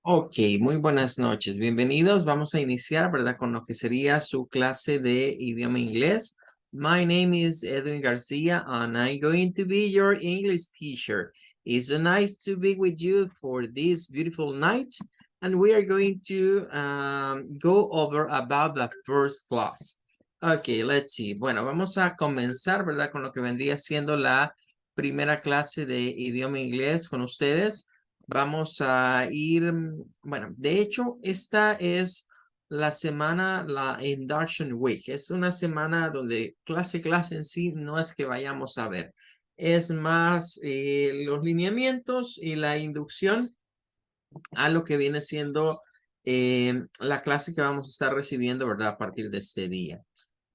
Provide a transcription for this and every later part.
Ok, muy buenas noches. Bienvenidos. Vamos a iniciar, ¿verdad? Con lo que sería su clase de idioma inglés. My name is Edwin Garcia and I'm going to be your English teacher. It's so nice to be with you for this beautiful night. And we are going to go over about the first class. Ok, let's see. Bueno, vamos a comenzar, ¿verdad? Con lo que vendría siendo la primera clase de idioma inglés con ustedes. Vamos a ir, bueno, de hecho, esta es la semana, la Induction Week. Es una semana donde clase en sí no es que vayamos a ver. Es más los lineamientos y la inducción a lo que viene siendo la clase que vamos a estar recibiendo, ¿verdad? A partir de este día.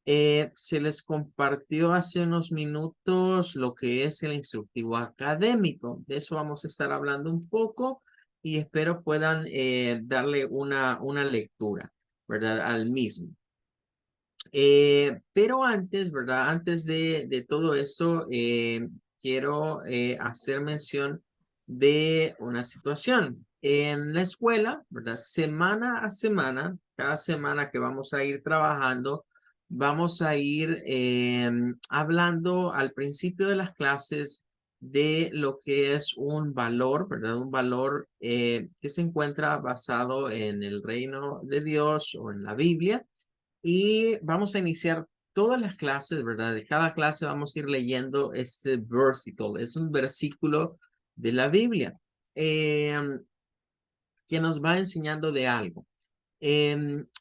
Se les compartió hace unos minutos lo que es el instructivo académico. De eso vamos a estar hablando un poco y espero puedan darle una lectura, ¿verdad? Al mismo. Pero antes, ¿verdad? Antes de todo esto, quiero hacer mención de una situación. En la escuela, ¿verdad? Semana a semana, cada semana que vamos a ir trabajando, vamos a ir hablando al principio de las clases de lo que es un valor, ¿verdad? Un valor que se encuentra basado en el reino de Dios o en la Biblia y vamos a iniciar todas las clases, ¿verdad? De cada clase vamos a ir leyendo este versicle. Es un versículo de la Biblia eh, que nos va enseñando de algo.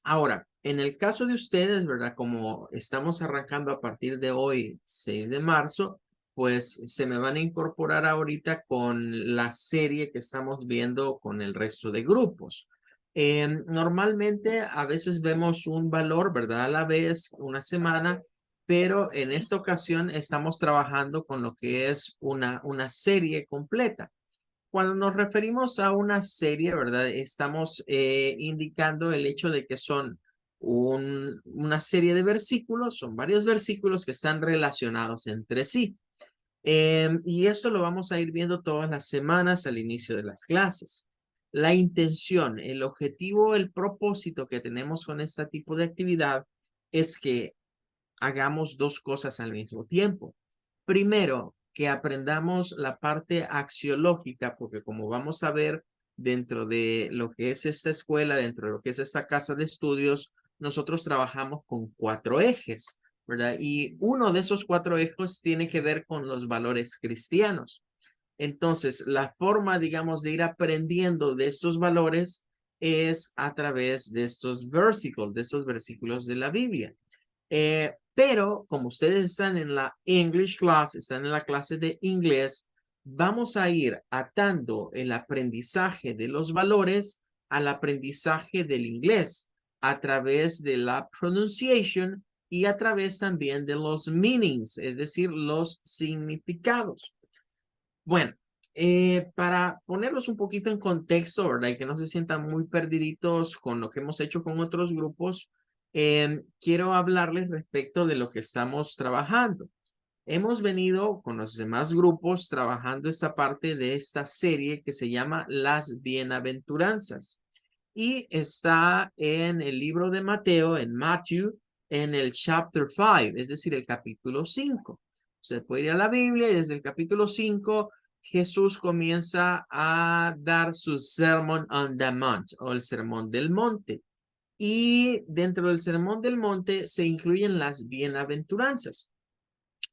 Ahora, en el caso de ustedes, ¿verdad? Como estamos arrancando a partir de hoy, 6 de marzo, pues se me van a incorporar ahorita con la serie que estamos viendo con el resto de grupos. Normalmente a veces vemos un valor, ¿verdad? A la vez, una semana, pero en esta ocasión estamos trabajando con lo que es una serie completa. Cuando nos referimos a una serie, ¿verdad? Estamos indicando el hecho de que son una serie de versículos, son varios versículos que están relacionados entre sí. Y esto lo vamos a ir viendo todas las semanas al inicio de las clases. La intención, el objetivo, el propósito que tenemos con este tipo de actividad es que hagamos dos cosas al mismo tiempo. Primero, que aprendamos la parte axiológica, porque como vamos a ver dentro de lo que es esta escuela, dentro de lo que es esta casa de estudios, nosotros trabajamos con cuatro ejes, ¿verdad? Y uno de esos cuatro ejes tiene que ver con los valores cristianos. Entonces, la forma, digamos, de ir aprendiendo de estos valores es a través de estos versículos, de estos versículos de la Biblia. Pero como ustedes están en la English class, están en la clase de inglés, vamos a ir atando el aprendizaje de los valores al aprendizaje del inglés a través de la pronunciation y a través también de los meanings, es decir, los significados. Bueno, para ponerlos un poquito en contexto, ¿verdad? Y que no se sientan muy perdiditos con lo que hemos hecho con otros grupos, quiero hablarles respecto de lo que estamos trabajando. Hemos venido con los demás grupos trabajando esta parte de esta serie que se llama Las Bienaventuranzas y está en el libro de Mateo, en Matthew, en el chapter 5, es decir, el capítulo 5. Usted puede ir a la Biblia y desde el capítulo 5 Jesús comienza a dar su Sermon on the Mount o el Sermón del Monte. Y dentro del Sermón del Monte se incluyen las bienaventuranzas.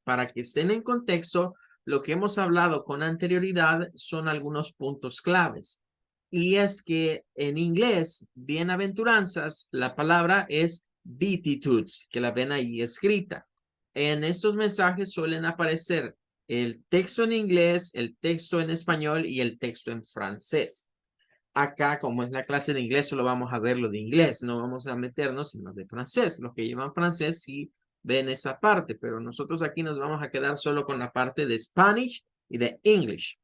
Para que estén en contexto, lo que hemos hablado con anterioridad son algunos puntos claves. Y es que en inglés, bienaventuranzas, la palabra es beatitudes, que la ven ahí escrita. En estos mensajes suelen aparecer el texto en inglés, el texto en español y el texto en francés. Acá, como es la clase de inglés, solo vamos a ver lo de inglés, no vamos a meternos en lo de francés. Los que llevan francés sí ven esa parte, pero nosotros aquí nos vamos a quedar solo con la parte de Spanish y de English.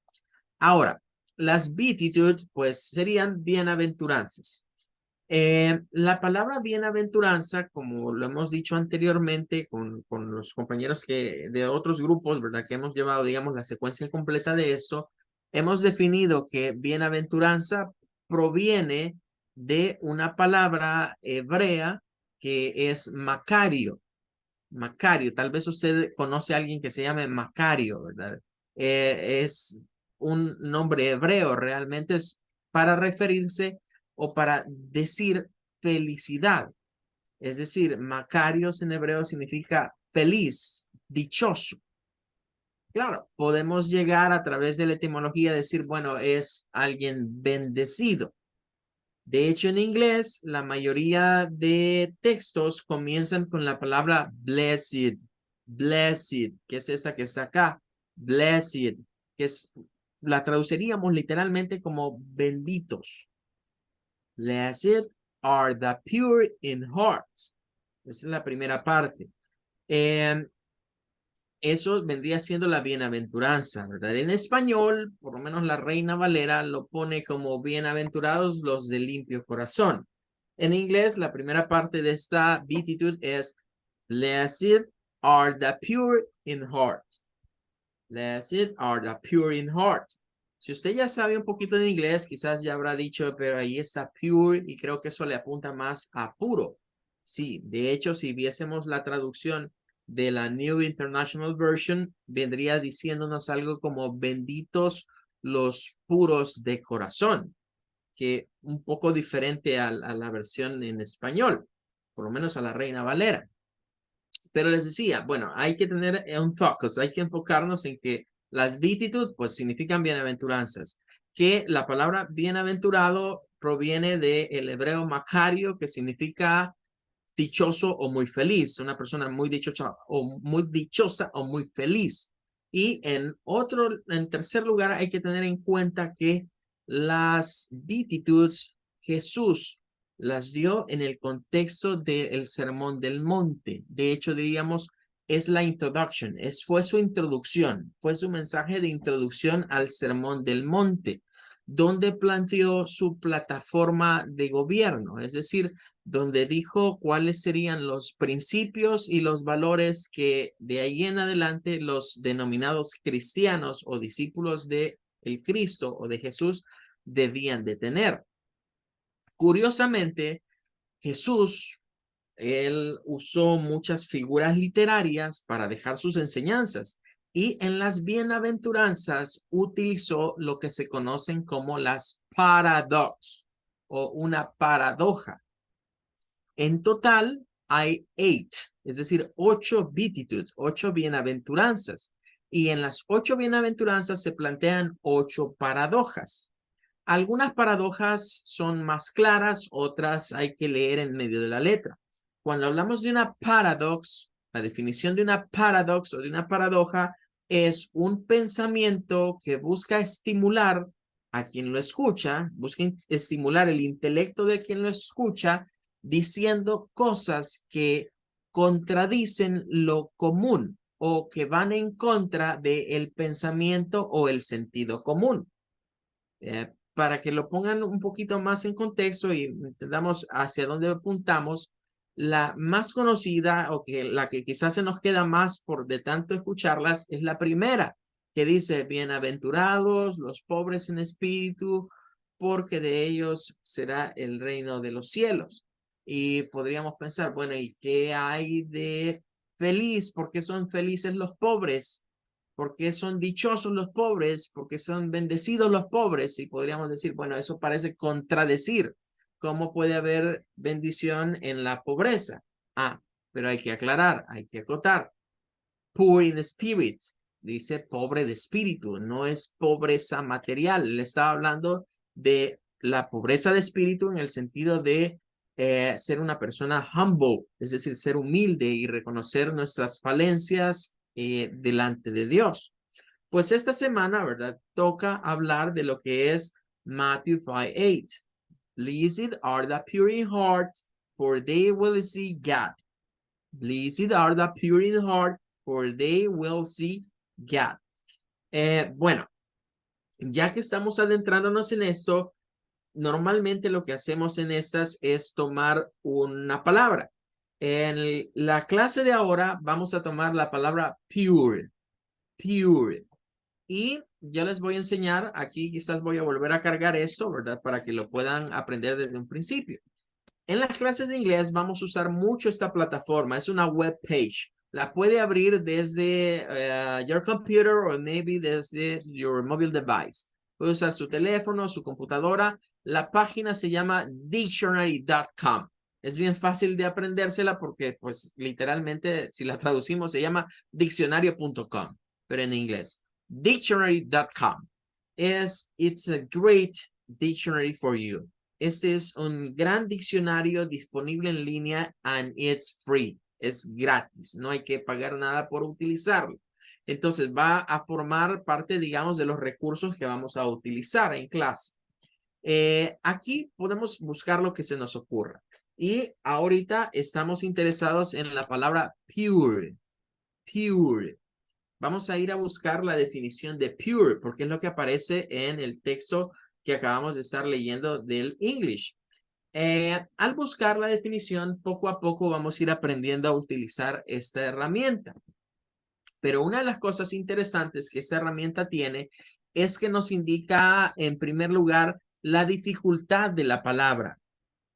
Ahora, las beatitudes, pues serían bienaventuranzas. La palabra bienaventuranza, como lo hemos dicho anteriormente con los compañeros de otros grupos, ¿verdad? Que hemos llevado, digamos, la secuencia completa de esto, hemos definido que bienaventuranza proviene de una palabra hebrea que es Macario. Macario, tal vez usted conoce a alguien que se llame Macario, ¿verdad? Es un nombre hebreo, realmente es para referirse o para decir felicidad. Es decir, Macarios en hebreo significa feliz, dichoso. Claro, podemos llegar a través de la etimología a decir, bueno, es alguien bendecido. De hecho, en inglés, la mayoría de textos comienzan con la palabra blessed. Blessed, que es esta que está acá. Blessed, que es, la traduciríamos literalmente como benditos. Blessed are the pure in heart. Esa es la primera parte. Eso vendría siendo la bienaventuranza, ¿verdad? En español, por lo menos la Reina Valera lo pone como bienaventurados los de limpio corazón. En inglés, la primera parte de esta beatitud es Blessed are the pure in heart. Blessed are the pure in heart. Si usted ya sabe un poquito de inglés, quizás ya habrá dicho, pero ahí está pure y creo que eso le apunta más a puro. Sí, de hecho, si viésemos la traducción de la New International Version, vendría diciéndonos algo como benditos los puros de corazón, que un poco diferente a la versión en español, por lo menos a la Reina Valera. Pero les decía, bueno, hay que tener un focus, hay que enfocarnos en que las beatitud pues significan bienaventuranzas, que la palabra bienaventurado proviene del hebreo macario, que significa dichoso o muy feliz, una persona muy dichosa o muy feliz. Y en tercer lugar, hay que tener en cuenta que las beatitudes Jesús las dio en el contexto del Sermón del Monte. De hecho, diríamos, es la introduction, fue su introducción, fue su mensaje de introducción al Sermón del Monte, donde planteó su plataforma de gobierno, es decir, donde dijo cuáles serían los principios y los valores que de ahí en adelante los denominados cristianos o discípulos de el Cristo o de Jesús debían de tener. Curiosamente, Jesús, él usó muchas figuras literarias para dejar sus enseñanzas y en las bienaventuranzas utilizó lo que se conocen como las paradox o una paradoja. En total hay 8, es decir, 8 beatitudes, 8 bienaventuranzas. Y en las 8 bienaventuranzas se plantean 8 paradojas. Algunas paradojas son más claras, otras hay que leer en medio de la letra. Cuando hablamos de una paradox, la definición de una paradox o de una paradoja es un pensamiento que busca estimular a quien lo escucha, busca estimular el intelecto de quien lo escucha, diciendo cosas que contradicen lo común o que van en contra del pensamiento o el sentido común. Para que lo pongan un poquito más en contexto y entendamos hacia dónde apuntamos, la más conocida o que la que quizás se nos queda más por de tanto escucharlas es la primera, que dice, bienaventurados los pobres en espíritu, porque de ellos será el reino de los cielos. Y podríamos pensar, bueno, ¿y qué hay de feliz? ¿Por qué son felices los pobres? ¿Por qué son dichosos los pobres? ¿Por qué son bendecidos los pobres? Y podríamos decir, bueno, eso parece contradecir. ¿Cómo puede haber bendición en la pobreza? Ah, pero hay que aclarar, hay que acotar. Poor in spirit, dice pobre de espíritu, no es pobreza material. Le estaba hablando de la pobreza de espíritu en el sentido de ser una persona humble, es decir, ser humilde y reconocer nuestras falencias delante de Dios. Pues esta semana, ¿verdad? Toca hablar de lo que es Matthew 5:8. Blessed are the pure in heart, for they will see God. Blessed are the pure in heart, for they will see God. Bueno, ya que estamos adentrándonos en esto, normalmente lo que hacemos en estas es tomar una palabra. En la clase de ahora vamos a tomar la palabra pure, pure. Y yo les voy a enseñar, aquí quizás voy a volver a cargar esto, ¿verdad? Para que lo puedan aprender desde un principio. En las clases de inglés vamos a usar mucho esta plataforma. Es una web page. La puede abrir desde your computer o maybe desde your mobile device. Puede usar su teléfono, su computadora. La página se llama dictionary.com. Es bien fácil de aprendérsela porque, pues, literalmente, si la traducimos, se llama diccionario.com, pero en inglés. Dictionary.com. It's a great dictionary for you. Este es un gran diccionario disponible en línea and it's free. Es gratis. No hay que pagar nada por utilizarlo. Entonces va a formar parte, digamos, de los recursos que vamos a utilizar en clase. Aquí podemos buscar lo que se nos ocurra. Y ahorita estamos interesados en la palabra pure. Pure. Vamos a ir a buscar la definición de pure, porque es lo que aparece en el texto que acabamos de estar leyendo del English. Al buscar la definición, poco a poco vamos a ir aprendiendo a utilizar esta herramienta. Pero una de las cosas interesantes que esta herramienta tiene es que nos indica, en primer lugar, la dificultad de la palabra.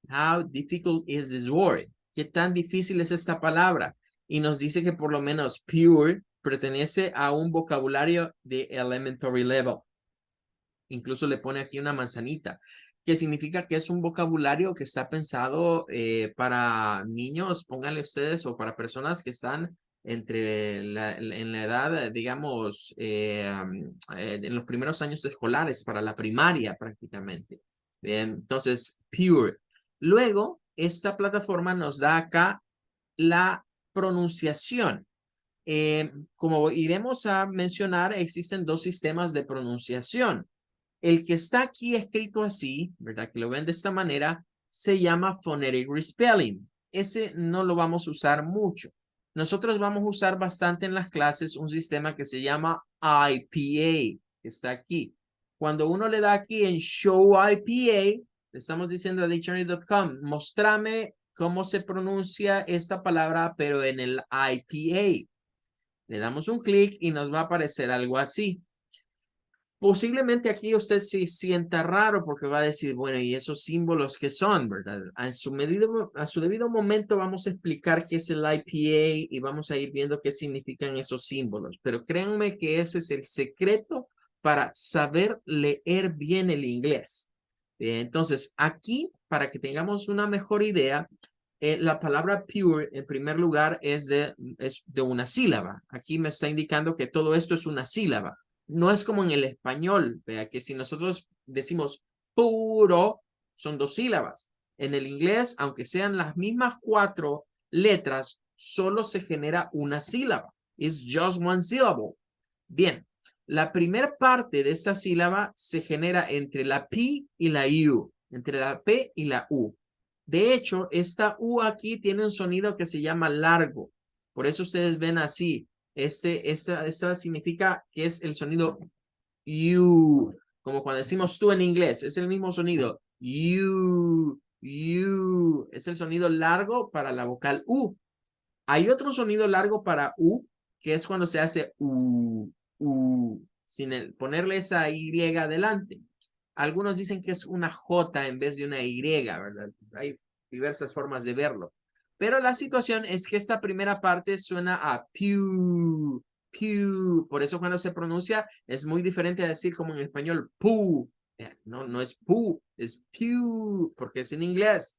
How difficult is this word? ¿Qué tan difícil es esta palabra? Y nos dice que por lo menos pure pertenece a un vocabulario de elementary level. Incluso le pone aquí una manzanita, que significa que es un vocabulario que está pensado para niños, pónganle ustedes, o para personas que están en la edad, digamos, en los primeros años escolares, para la primaria prácticamente. Entonces, pure. Luego, esta plataforma nos da acá la pronunciación. Como iremos a mencionar, existen dos sistemas de pronunciación. El que está aquí escrito así, ¿verdad? Que lo ven de esta manera, se llama phonetic respelling. Ese no lo vamos a usar mucho. Nosotros vamos a usar bastante en las clases un sistema que se llama IPA, que está aquí. Cuando uno le da aquí en Show IPA, le estamos diciendo a dictionary.com, mostrame cómo se pronuncia esta palabra, pero en el IPA. Le damos un clic y nos va a aparecer algo así. Posiblemente aquí usted se sienta raro porque va a decir, bueno, ¿y esos símbolos qué son, verdad? A su debido momento vamos a explicar qué es el IPA y vamos a ir viendo qué significan esos símbolos. Pero créanme que ese es el secreto para saber leer bien el inglés. Entonces, aquí, para que tengamos una mejor idea, la palabra pure, en primer lugar, es de una sílaba. Aquí me está indicando que todo esto es una sílaba. No es como en el español, vea que si nosotros decimos puro, son dos sílabas. En el inglés, aunque sean las mismas cuatro letras, solo se genera una sílaba. It's just one syllable. Bien, la primera parte de esta sílaba se genera entre la P y la U, entre la P y la U. De hecho, esta U aquí tiene un sonido que se llama largo. Por eso ustedes ven así. Esta significa que es el sonido you, como cuando decimos tú en inglés, es el mismo sonido. You. Es el sonido largo para la vocal U. Hay otro sonido largo para U, que es cuando se hace sin ponerle esa Y adelante. Algunos dicen que es una J en vez de una Y, ¿verdad? Hay diversas formas de verlo. Pero la situación es que esta primera parte suena a pew, pew. Por eso cuando se pronuncia es muy diferente a decir como en español, pu. No, no es pu, es pew, porque es en inglés.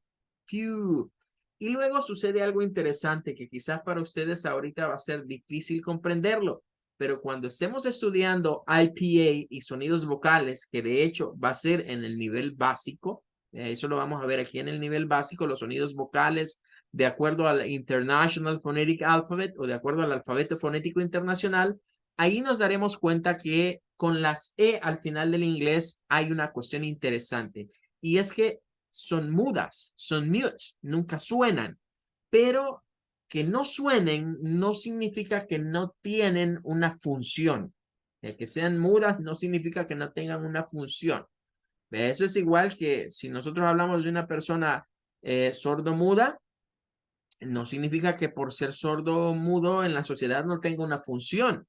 Pew. Y luego sucede algo interesante que quizás para ustedes ahorita va a ser difícil comprenderlo, pero cuando estemos estudiando IPA y sonidos vocales, que de hecho va a ser en el nivel básico, eso lo vamos a ver aquí en el nivel básico, los sonidos vocales de acuerdo al International Phonetic Alphabet o de acuerdo al alfabeto fonético internacional, ahí nos daremos cuenta que con las E al final del inglés hay una cuestión interesante y es que son mudas, son mutes, nunca suenan, pero que no suenen no significa que no tienen una función. El que sean mudas no significa que no tengan una función. Eso es igual que si nosotros hablamos de una persona sordo-muda, no significa que por ser sordo-mudo en la sociedad no tenga una función.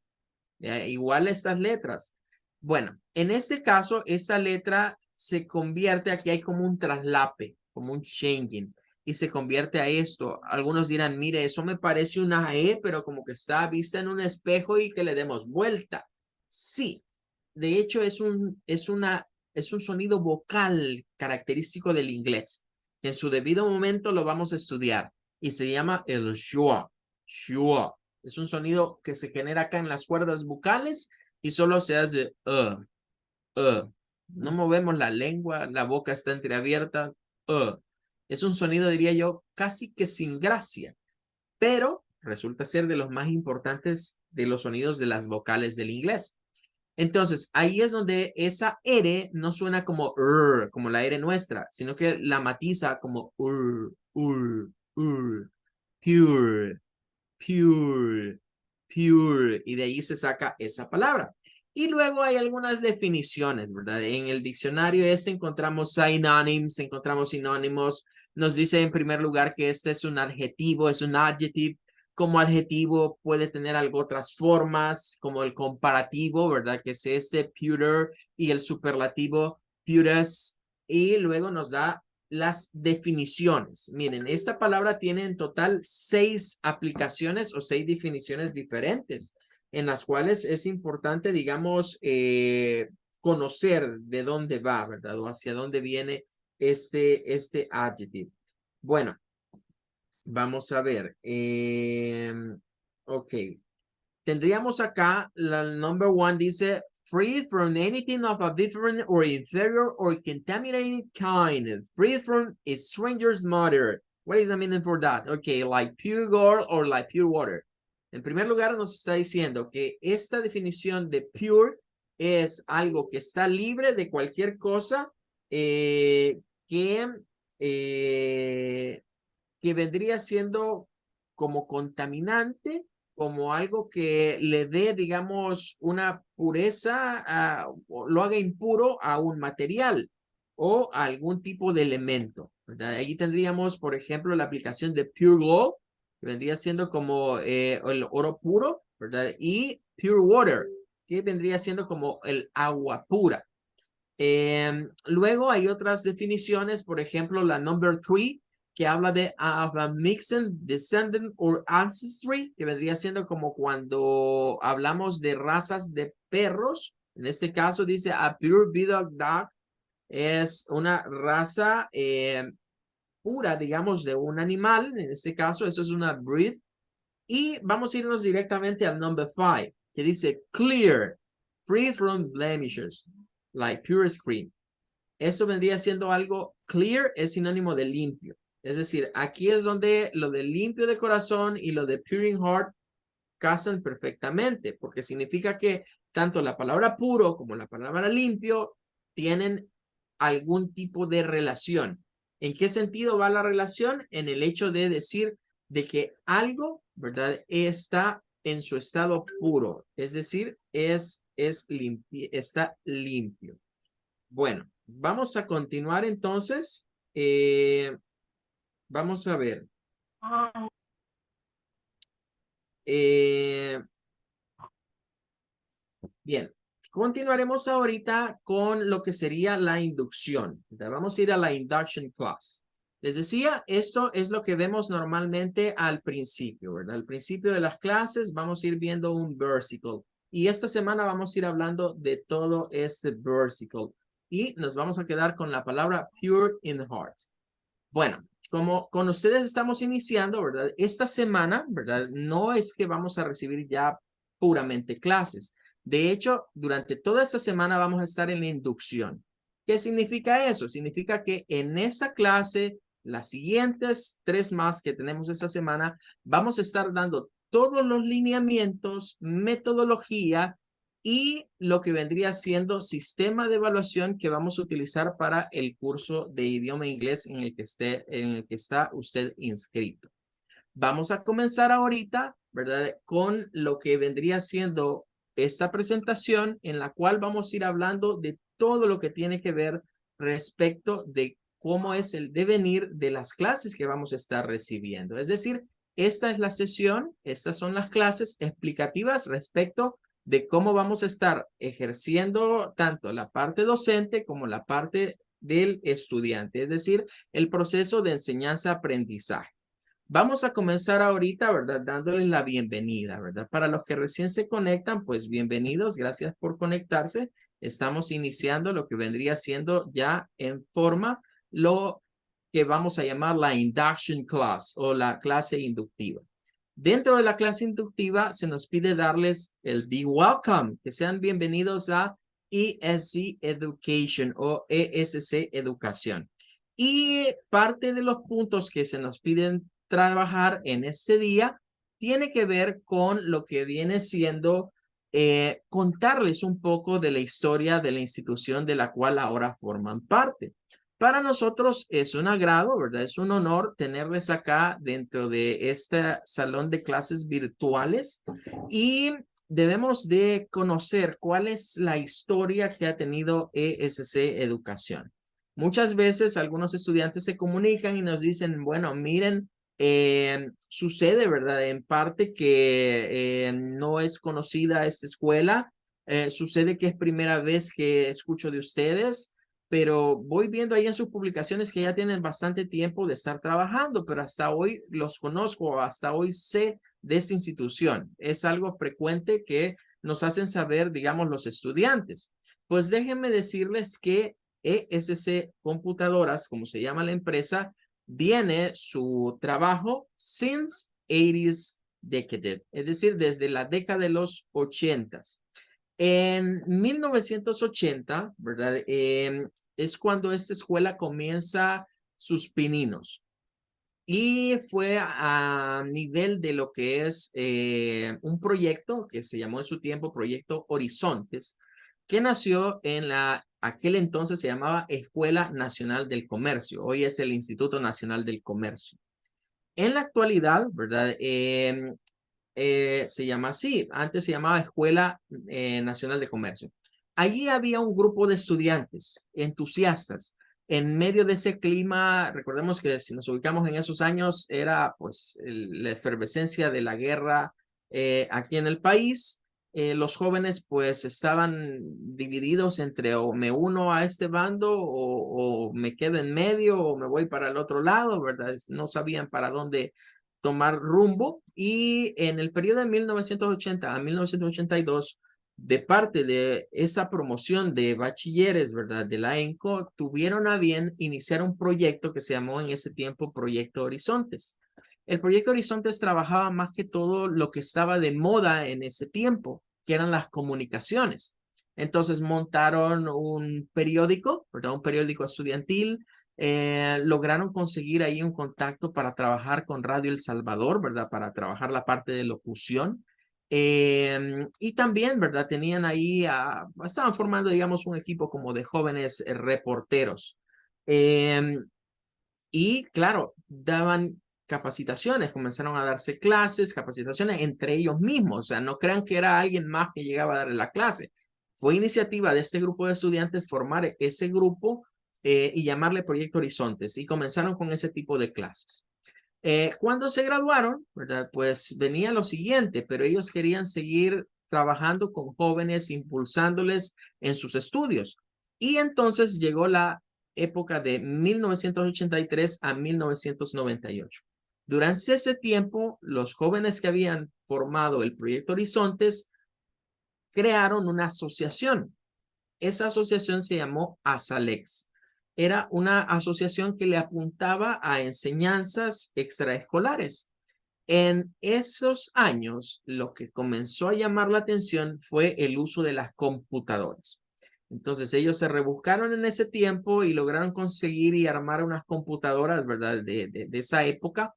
Igual estas letras. Bueno, en este caso, esta letra se convierte, aquí hay como un traslape, como un changing, y se convierte a esto. Algunos dirán, mire, eso me parece una E, pero como que está vista en un espejo y que le demos vuelta. Sí, de hecho es un sonido vocal característico del inglés. En su debido momento lo vamos a estudiar y se llama el schwa. Schwa. Es un sonido que se genera acá en las cuerdas vocales y solo se hace no movemos la lengua, la boca está entreabierta. Es un sonido, diría yo, casi que sin gracia, pero resulta ser de los más importantes de los sonidos de las vocales del inglés. Entonces, ahí es donde esa R no suena como como la R nuestra, sino que la matiza como pure, pure, pure, y de ahí se saca esa palabra. Y luego hay algunas definiciones, ¿verdad? En el diccionario encontramos synonyms, encontramos sinónimos. Nos dice en primer lugar que este es un adjetivo, es un adjective. Como adjetivo puede tener algo otras formas, como el comparativo, ¿verdad? Que es este pure y el superlativo purest. Y luego nos da las definiciones. Miren, esta palabra tiene en total 6 aplicaciones o 6 definiciones diferentes en las cuales es importante, digamos, conocer de dónde va, ¿verdad? O hacia dónde viene este adjetivo. Bueno, vamos a ver. Ok. Tendríamos acá, la number one dice, free from anything of a different or inferior or contaminating kind. Free from a stranger's mother. What is the meaning for that? Okay, like pure gold or like pure water. En primer lugar, nos está diciendo que esta definición de pure es algo que está libre de cualquier cosa que eh, que vendría siendo como contaminante, como algo que le dé, digamos, una pureza, o lo haga impuro a un material o a algún tipo de elemento, ¿verdad? Allí tendríamos, por ejemplo, la aplicación de Pure Gold, que vendría siendo como el oro puro, ¿verdad? Y Pure Water, que vendría siendo como el agua pura. Luego hay otras definiciones, por ejemplo, la number 3, que habla de a mixed descendant or ancestry, que vendría siendo como cuando hablamos de razas de perros. En este caso dice a pure bulldog dog es una raza pura, digamos, de un animal. En este caso, eso es una breed. Y vamos a irnos directamente al number 5, que dice clear, free from blemishes, like pure screen. Eso vendría siendo algo clear, es sinónimo de limpio. Es decir, aquí es donde lo de limpio de corazón y lo de pure in heart casan perfectamente, porque significa que tanto la palabra puro como la palabra limpio tienen algún tipo de relación. ¿En qué sentido va la relación? En el hecho de decir de que algo, ¿verdad? Está en su estado puro, es decir, está limpio. Bueno, vamos a continuar entonces. Vamos a ver. Eh, bien, continuaremos ahorita con lo que sería la inducción. Vamos a ir a la induction class. Les decía, esto es lo que vemos normalmente al principio, ¿verdad? Al principio de las clases vamos a ir viendo un versicle. Y esta semana vamos a ir hablando de todo este versicle. Y nos vamos a quedar con la palabra pure in heart. Bueno, como con ustedes estamos iniciando, ¿verdad? Esta semana, ¿verdad? No es que vamos a recibir ya puramente clases. De hecho, durante toda esta semana vamos a estar en la inducción. ¿Qué significa eso? Significa que en esa clase, las siguientes 3 más que tenemos esta semana, vamos a estar dando todos los lineamientos, metodología y lo que vendría siendo sistema de evaluación que vamos a utilizar para el curso de idioma inglés en el que está usted inscrito. Vamos a comenzar ahorita, ¿verdad? Con lo que vendría siendo esta presentación en la cual vamos a ir hablando de todo lo que tiene que ver respecto de cómo es el devenir de las clases que vamos a estar recibiendo. Es decir, esta es la sesión, estas son las clases explicativas respecto de cómo vamos a estar ejerciendo tanto la parte docente como la parte del estudiante, es decir, el proceso de enseñanza-aprendizaje. Vamos a comenzar ahorita, ¿verdad? Dándoles la bienvenida, ¿verdad? Para los que recién se conectan, pues bienvenidos, gracias por conectarse. Estamos iniciando lo que vendría siendo ya en forma lo que vamos a llamar la induction class o la clase inductiva. Dentro de la clase inductiva se nos pide darles el be welcome, que sean bienvenidos a ESC Education o ESC Educación. Y parte de los puntos que se nos piden trabajar en este día tiene que ver con lo que viene siendo contarles un poco de la historia de la institución de la cual ahora forman parte. Para nosotros es un agrado, ¿verdad? Es un honor tenerles acá dentro de este salón de clases virtuales y debemos de conocer cuál es la historia que ha tenido ESC Educación. Muchas veces algunos estudiantes se comunican y nos dicen, bueno, miren, sucede, ¿verdad? En parte que no es conocida esta escuela, sucede que es primera vez que escucho de ustedes, pero voy viendo ahí en sus publicaciones que ya tienen bastante tiempo de estar trabajando, pero hasta hoy los conozco, hasta hoy sé de esta institución. Es algo frecuente que nos hacen saber, digamos, los estudiantes. Pues déjenme decirles que ESC Computadoras, como se llama la empresa, viene su trabajo since 80s decade, es decir, desde la década de los 80s. En 1980, ¿verdad? Es cuando esta escuela comienza sus pininos. Y fue a nivel de lo que es un proyecto que se llamó en su tiempo Proyecto Horizontes, que nació en aquel entonces se llamaba Escuela Nacional del Comercio. Hoy es el Instituto Nacional del Comercio. En la actualidad, ¿verdad? Se llama así, antes se llamaba Escuela Nacional de Comercio. Allí había un grupo de estudiantes entusiastas. En medio de ese clima, recordemos que si nos ubicamos en esos años, era pues la efervescencia de la guerra aquí en el país. Los jóvenes pues estaban divididos entre o me uno a este bando o me quedo en medio o me voy para el otro lado, ¿verdad? No sabían para dónde tomar rumbo y en el periodo de 1980 a 1982, de parte de esa promoción de bachilleres, ¿verdad? De la ENCO, tuvieron a bien iniciar un proyecto que se llamó en ese tiempo Proyecto Horizontes. El Proyecto Horizontes trabajaba más que todo lo que estaba de moda en ese tiempo, que eran las comunicaciones. Entonces montaron un periódico, ¿verdad? Un periódico estudiantil, lograron conseguir ahí un contacto para trabajar con Radio El Salvador, ¿verdad? Para trabajar la parte de locución. Y también, ¿verdad? Tenían ahí, estaban formando, digamos, un equipo como de jóvenes reporteros. Y claro, daban capacitaciones, comenzaron a darse clases, capacitaciones entre ellos mismos. O sea, no crean que era alguien más que llegaba a darle la clase. Fue iniciativa de este grupo de estudiantes formar ese grupo y llamarle Proyecto Horizontes y comenzaron con ese tipo de clases. Cuando se graduaron, ¿verdad? Pues venía lo siguiente, pero ellos querían seguir trabajando con jóvenes, impulsándoles en sus estudios. Y entonces llegó la época de 1983 a 1998. Durante ese tiempo, los jóvenes que habían formado el Proyecto Horizontes crearon una asociación. Esa asociación se llamó ASALEX. Era una asociación que le apuntaba a enseñanzas extraescolares. En esos años, lo que comenzó a llamar la atención fue el uso de las computadoras. Entonces ellos se rebuscaron en ese tiempo y lograron conseguir y armar unas computadoras, ¿verdad? De esa época,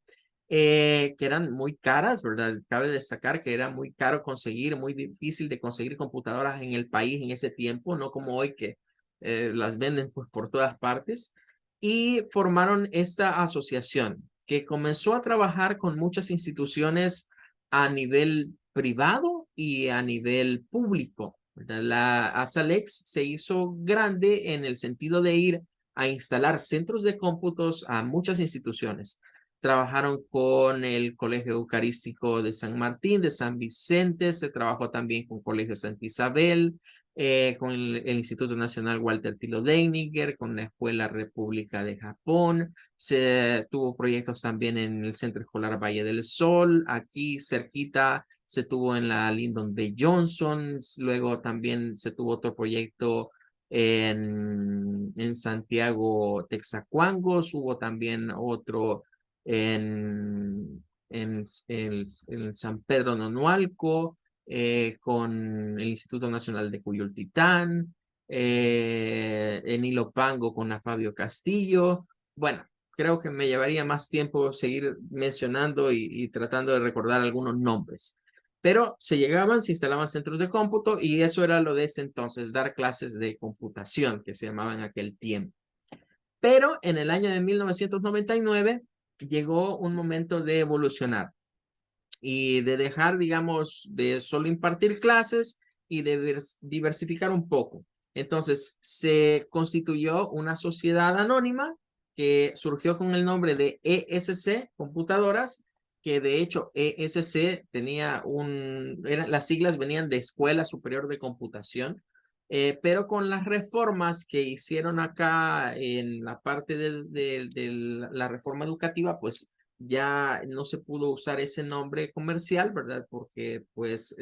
que eran muy caras, ¿verdad? Cabe destacar que era muy caro conseguir, muy difícil de conseguir computadoras en el país en ese tiempo, no como hoy que las venden pues por todas partes. Y formaron esta asociación que comenzó a trabajar con muchas instituciones a nivel privado y a nivel público. La ASALEX se hizo grande en el sentido de ir a instalar centros de cómputos a muchas instituciones. trabajaron con el Colegio Eucarístico de San Martín, de San Vicente, se trabajó también con Colegio Santa Isabel, con el Instituto Nacional Walter Tilo Deininger, con la Escuela República de Japón, se tuvo proyectos también en el Centro Escolar Valle del Sol, aquí cerquita se tuvo en la Lyndon B. Johnson, luego también se tuvo otro proyecto en Santiago Texacuangos, hubo también otro en San Pedro Nonualco, con el Instituto Nacional de Cuyultitán, en Ilopango con la Fabio Castillo. Bueno, creo que me llevaría más tiempo seguir mencionando y tratando de recordar algunos nombres. Pero se llegaban, se instalaban centros de cómputo y eso era lo de ese entonces, dar clases de computación, que se llamaban en aquel tiempo. Pero en el año de 1999 llegó un momento de evolucionar y de dejar, digamos, de solo impartir clases y de diversificar un poco. Entonces, se constituyó una sociedad anónima que surgió con el nombre de ESC Computadoras, que de hecho ESC tenía las siglas venían de Escuela Superior de Computación, pero con las reformas que hicieron acá en la parte de la reforma educativa, pues ya no se pudo usar ese nombre comercial, ¿verdad? Porque pues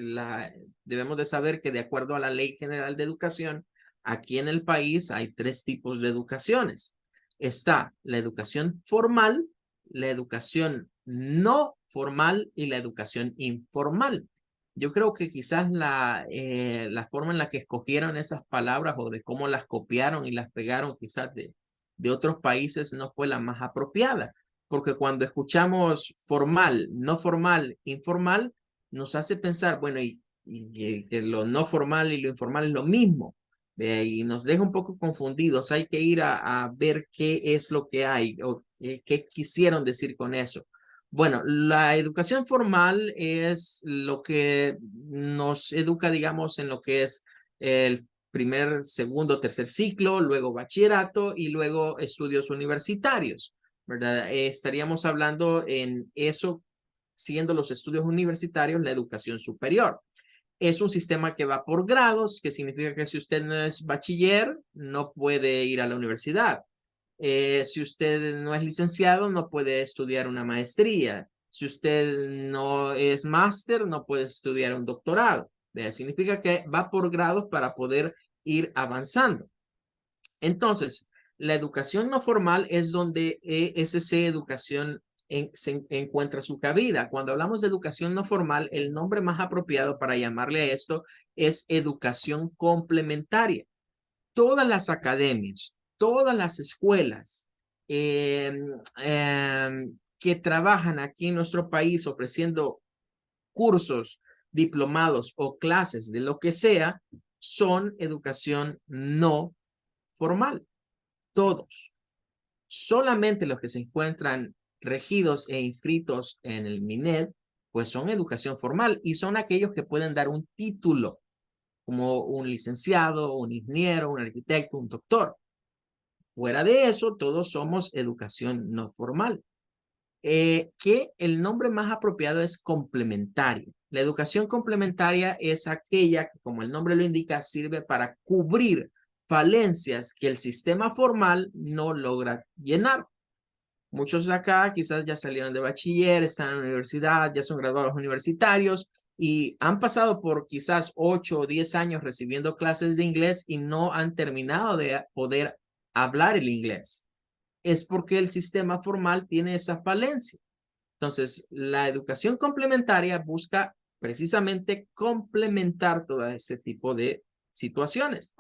debemos de saber que de acuerdo a la Ley General de Educación, aquí en el país hay tres tipos de educaciones. Está la educación formal, la educación no formal y la educación informal. Yo creo que quizás la forma en la que escogieron esas palabras o de cómo las copiaron y las pegaron quizás de otros países no fue la más apropiada, porque cuando escuchamos formal, no formal, informal, nos hace pensar, bueno, y que lo no formal y lo informal es lo mismo, y nos deja un poco confundidos. Hay que ir a ver qué es lo que hay o qué quisieron decir con eso. Bueno, la educación formal es lo que nos educa, digamos, en lo que es el primer, segundo, tercer ciclo, luego bachillerato y luego estudios universitarios, ¿verdad? Estaríamos hablando en eso, siguiendo los estudios universitarios, la educación superior. Es un sistema que va por grados, que significa que si usted no es bachiller, no puede ir a la universidad. Si usted no es licenciado, no puede estudiar una maestría. Si usted no es máster, no puede estudiar un doctorado. Significa que va por grados para poder ir avanzando. Entonces, la educación no formal es donde ESC Educación se encuentra su cabida. Cuando hablamos de educación no formal, el nombre más apropiado para llamarle a esto es educación complementaria. Todas las academias, todas las escuelas que trabajan aquí en nuestro país ofreciendo cursos, diplomados o clases de lo que sea, son educación no formal. Todos. Solamente los que se encuentran regidos e inscritos en el MINED, pues son educación formal y son aquellos que pueden dar un título, como un licenciado, un ingeniero, un arquitecto, un doctor. Fuera de eso, todos somos educación no formal. Que el nombre más apropiado es complementario. La educación complementaria es aquella que, como el nombre lo indica, sirve para cubrir falencias que el sistema formal no logra llenar. Muchos de acá quizás ya salieron de bachiller, están en la universidad, ya son graduados universitarios y han pasado por quizás 8 o 10 años recibiendo clases de inglés y no han terminado de poder hablar el inglés. Es porque el sistema formal tiene esa falencia. Entonces, la educación complementaria busca precisamente complementar todo ese tipo de situaciones.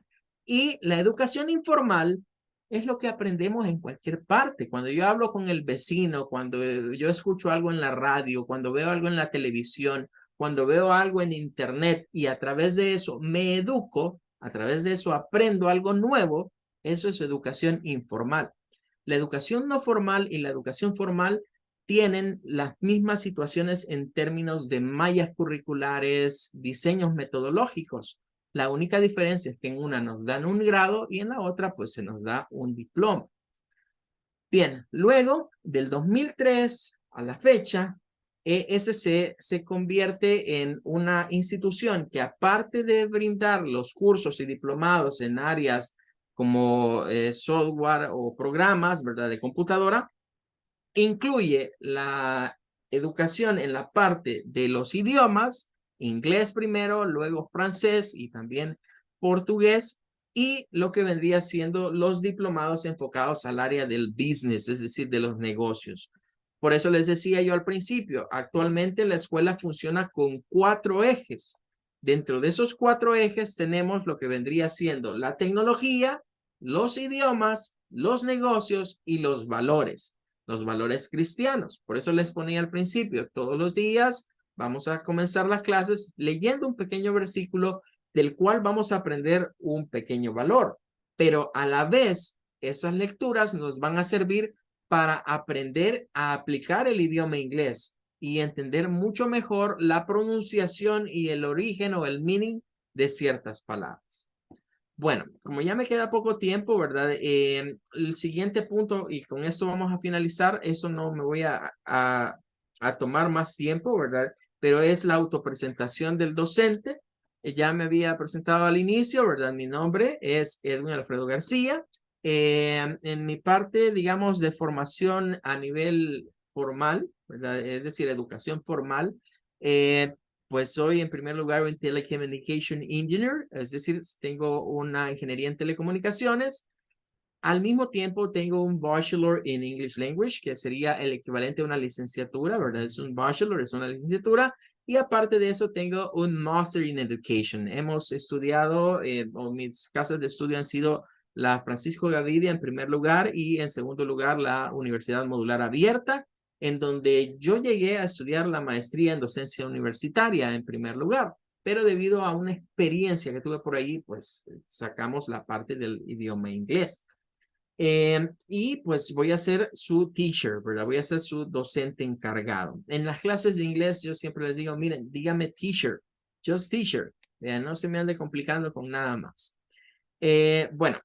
Y la educación informal es lo que aprendemos en cualquier parte. Cuando yo hablo con el vecino, cuando yo escucho algo en la radio, cuando veo algo en la televisión, cuando veo algo en internet y a través de eso me educo, a través de eso aprendo algo nuevo, eso es educación informal. La educación no formal y la educación formal tienen las mismas situaciones en términos de mallas curriculares, diseños metodológicos. La única diferencia es que en una nos dan un grado y en la otra pues se nos da un diploma. Bien, luego del 2003 a la fecha, ESC se convierte en una institución que aparte de brindar los cursos y diplomados en áreas como software o programas, ¿verdad?, de computadora, incluye la educación en la parte de los idiomas, inglés primero, luego francés y también portugués, y lo que vendría siendo los diplomados enfocados al área del business, es decir, de los negocios. Por eso les decía yo al principio, actualmente la escuela funciona con 4 ejes. Dentro de esos 4 ejes tenemos lo que vendría siendo la tecnología, los idiomas, los negocios y los valores cristianos. Por eso les ponía al principio, todos los días vamos a comenzar las clases leyendo un pequeño versículo del cual vamos a aprender un pequeño valor. Pero a la vez, esas lecturas nos van a servir para aprender a aplicar el idioma inglés y entender mucho mejor la pronunciación y el origen o el meaning de ciertas palabras. Bueno, como ya me queda poco tiempo, ¿verdad? El siguiente punto, y con esto vamos a finalizar, eso no me voy a tomar más tiempo, ¿verdad? Pero es la autopresentación del docente. Ya me había presentado al inicio, ¿verdad? Mi nombre es Edwin Alfredo García. En mi parte, digamos, de formación a nivel formal, ¿verdad? Es decir, educación formal, pues soy en primer lugar un Telecommunication Engineer, es decir, tengo una ingeniería en telecomunicaciones. Al mismo tiempo tengo un Bachelor in English Language, que sería el equivalente a una licenciatura, ¿verdad? Es un Bachelor, es una licenciatura. Y aparte de eso tengo un Master in Education. Hemos estudiado, o mis casas de estudio han sido la Francisco Gavidia en primer lugar y en segundo lugar la Universidad Modular Abierta, en donde yo llegué a estudiar la maestría en docencia universitaria en primer lugar, pero debido a una experiencia que tuve por ahí, pues sacamos la parte del idioma inglés. Y pues voy a ser su teacher, ¿verdad? Voy a ser su docente encargado. En las clases de inglés yo siempre les digo, miren, dígame teacher, just teacher. No se me ande complicando con nada más. Bueno,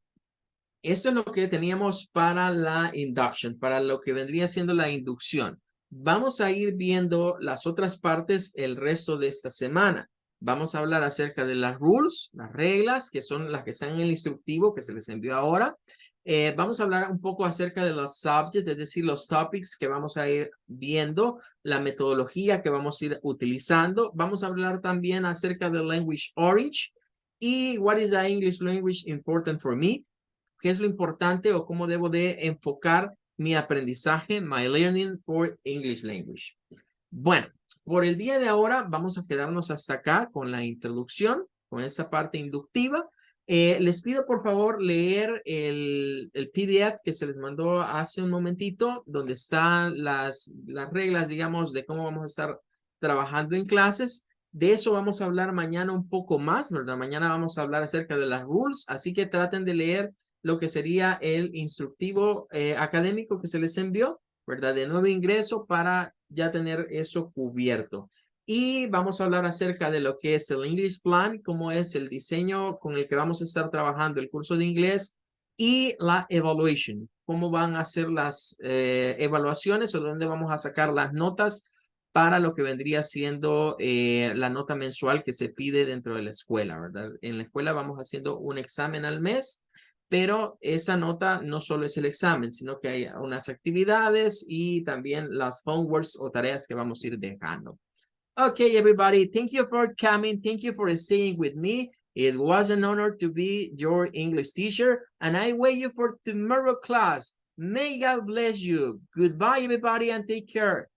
esto es lo que teníamos para la induction, para lo que vendría siendo la inducción. Vamos a ir viendo las otras partes el resto de esta semana. Vamos a hablar acerca de las rules, las reglas, que son las que están en el instructivo que se les envió ahora. Vamos a hablar un poco acerca de los subjects, es decir, los topics que vamos a ir viendo, la metodología que vamos a ir utilizando. Vamos a hablar también acerca del language orange y what is the English language important for me. ¿Qué es lo importante o cómo debo de enfocar mi aprendizaje, my learning for English language? Bueno, por el día de ahora vamos a quedarnos hasta acá con la introducción, con esa parte inductiva. Les pido por favor leer el PDF que se les mandó hace un momentito, donde están las reglas, digamos, de cómo vamos a estar trabajando en clases. De eso vamos a hablar mañana un poco más, ¿verdad? Mañana vamos a hablar acerca de las rules, así que traten de leer lo que sería el instructivo académico que se les envió, ¿verdad? De nuevo ingreso para ya tener eso cubierto. Y vamos a hablar acerca de lo que es el English Plan, cómo es el diseño con el que vamos a estar trabajando el curso de inglés y la evaluation, cómo van a ser las evaluaciones o dónde vamos a sacar las notas para lo que vendría siendo la nota mensual que se pide dentro de la escuela, ¿verdad? En la escuela vamos haciendo un examen al mes, pero esa nota no solo es el examen, sino que hay unas actividades y también las homeworks o tareas que vamos a ir dejando. Okay, everybody, thank you for coming. Thank you for staying with me. It was an honor to be your English teacher, and I wait you for tomorrow class. May God bless you. Goodbye, everybody, and take care.